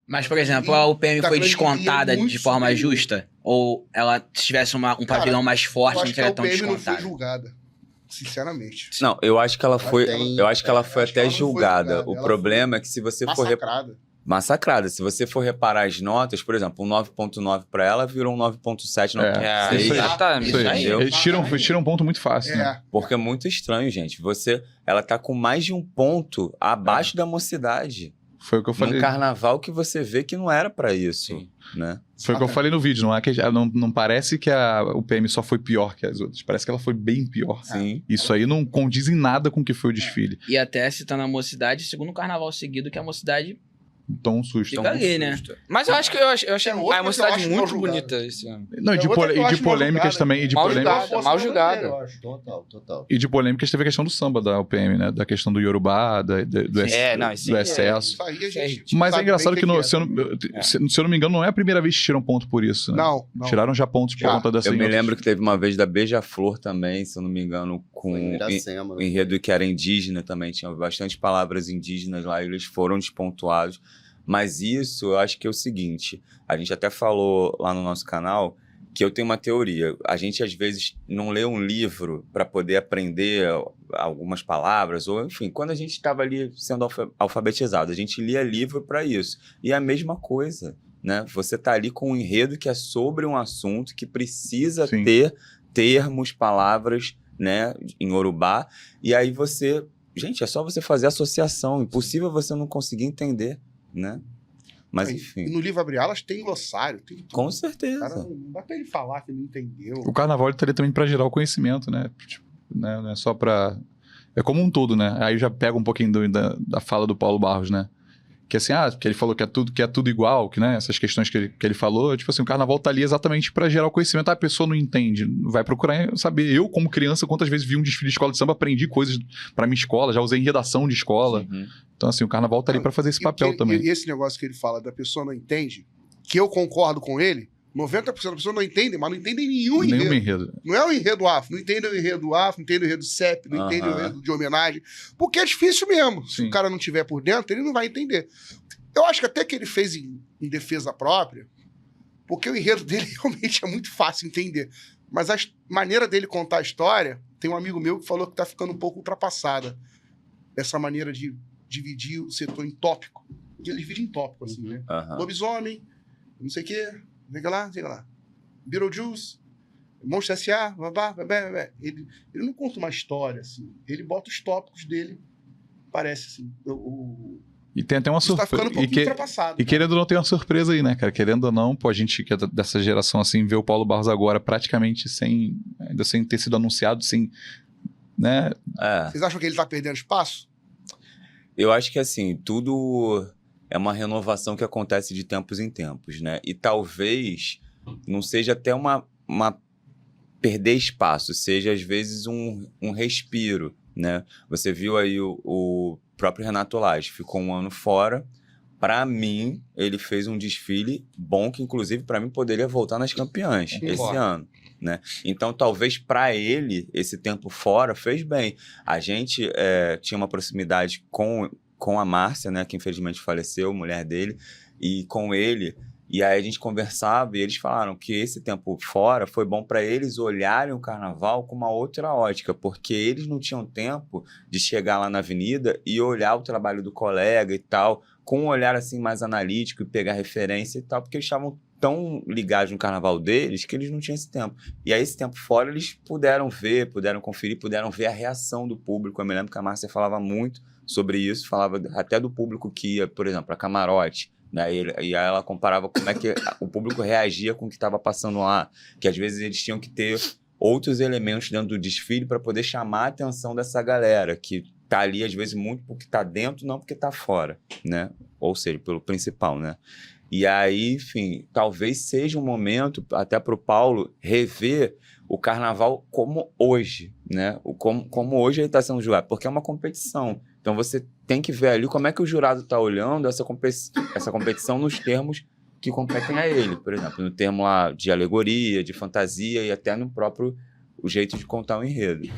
Mas, por exemplo, a UPM da foi grande descontada muito de forma superior. justa? Ou ela tivesse um pavilhão mais Eu forte, não acho que a seria tão UPM não foi descontada? julgada, sinceramente. Não, eu acho que ela foi. Eu acho que ela foi acho que até ela não foi julgada. julgada, O ela problema é que se você for massacrada. Se você for reparar as notas, por exemplo, um 9.9 para ela virou um 9.7, 9.6. Isso aí. Exatamente. Isso aí. Entendeu? Eles tiram um ponto muito fácil, né? Porque é muito estranho, gente. Ela tá com mais de um ponto abaixo da mocidade. Foi o que eu falei. Num carnaval que você vê que não era pra isso, Sim. né? Foi o que eu falei no vídeo. Não parece que a UPM só foi pior que as outras. Parece que ela foi bem pior. Sim. Isso aí não condiz em nada com o que foi o desfile. E até citando a mocidade, segundo carnaval seguido, que a mocidade Então um susto. fica ali, né? Mas eu acho que eu achei outra a que eu mocidade acho muito mal julgada. bonita esse ano. Não, e de polêmicas também. Mal julgada. Total. E de polêmicas teve a questão do samba da UPM, né? Da questão do Yorubá, do excesso. Isso aí a gente Mas é sabe engraçado bem que, que se eu não me engano, não é a primeira vez que tiram ponto por isso, né? Não. Tiraram já pontos por conta dessa. Eu me lembro que teve uma vez da Beija-Flor também, se eu não me engano, com o enredo que era indígena também. Tinha bastante palavras indígenas lá e eles foram despontuados. Mas isso, eu acho que é o seguinte, a gente até falou lá no nosso canal que eu tenho uma teoria. A gente, às vezes, não lê um livro para poder aprender algumas palavras, ou, enfim, quando a gente estava ali sendo alfabetizado, a gente lia livro para isso. E é a mesma coisa, né? Você está ali com um enredo que é sobre um assunto que precisa ter termos, palavras, né, em Yorubá, e aí você... Gente, é só você fazer associação. Impossível você não conseguir entender, né? Mas enfim. E no livro Abre Alas tem glossário, tem tudo. Com certeza. Cara, não dá pra ele falar que não entendeu. O carnaval ele tá ali também pra gerar o conhecimento, né? Tipo, né? Não é só pra... É como um todo, né? Aí já pega um pouquinho da fala do Paulo Barros, né? Que assim, que ele falou que é tudo igual, que, né? Essas questões que ele falou, tipo assim, o carnaval tá ali exatamente pra gerar o conhecimento. A pessoa não entende, vai procurar saber. Eu, como criança, quantas vezes vi um desfile de escola de samba, aprendi coisas pra minha escola, já usei em redação de escola. Uhum. Então, assim, o carnaval tá ali pra fazer esse papel também. E esse negócio que ele fala da pessoa não entende, que eu concordo com ele, 90% da pessoa não entende, mas não entende nenhum enredo. Não é o enredo afro, não entende o enredo afro, não entende o enredo CEP, não entende o enredo de homenagem, porque é difícil mesmo. Se o cara não tiver por dentro, ele não vai entender. Eu acho que até que ele fez em defesa própria, porque o enredo dele realmente é muito fácil entender. Mas a maneira dele contar a história, tem um amigo meu que falou que tá ficando um pouco ultrapassada. Essa maneira de dividir o setor em tópico. Ele divide em tópico, assim, né? Lobisomem, não sei o quê, sei lá. Beetlejuice, Monstro S.A., babá. Ele não conta uma história, assim. Ele bota os tópicos dele, parece, assim. E tem até uma surpresa. Tá ficando um pouquinho ultrapassado. E querendo ou não, tem uma surpresa aí, né, cara? Querendo ou não, a gente que é dessa geração, assim, vê o Paulo Barros agora praticamente ainda sem ter sido anunciado, sem, né? Vocês acham que ele tá perdendo espaço? Eu acho que, assim, tudo é uma renovação que acontece de tempos em tempos, né? E talvez não seja até uma perder espaço, seja, às vezes, um respiro, né? Você viu aí o próprio Renato Lage, ficou um ano fora. Para mim, ele fez um desfile bom, que inclusive para mim poderia voltar nas campeãs esse ano, né? Então, talvez para ele, esse tempo fora fez bem. A gente tinha uma proximidade com a Márcia, né, que infelizmente faleceu, mulher dele, e com ele. E aí a gente conversava e eles falaram que esse tempo fora foi bom para eles olharem o carnaval com uma outra ótica, porque eles não tinham tempo de chegar lá na avenida e olhar o trabalho do colega e tal, com um olhar assim mais analítico e pegar referência e tal, porque eles estavam tão ligados no carnaval deles que eles não tinham esse tempo. E aí esse tempo fora eles puderam ver, puderam conferir, puderam ver a reação do público. Eu me lembro que a Márcia falava muito sobre isso, falava até do público que ia, por exemplo, a camarote, né? E aí ela comparava como é que o público reagia com o que estava passando lá, que às vezes eles tinham que ter outros elementos dentro do desfile para poder chamar a atenção dessa galera, que tá ali às vezes muito porque tá dentro, não porque tá fora, né? Ou seja, pelo principal, né? E aí, enfim, talvez seja um momento até para o Paulo rever o carnaval como hoje, né? Como hoje ele está sendo julgado, porque é uma competição. Então você tem que ver ali como é que o jurado está olhando essa competição nos termos que competem a ele. Por exemplo, no termo lá de alegoria, de fantasia e até no próprio o jeito de contar o enredo.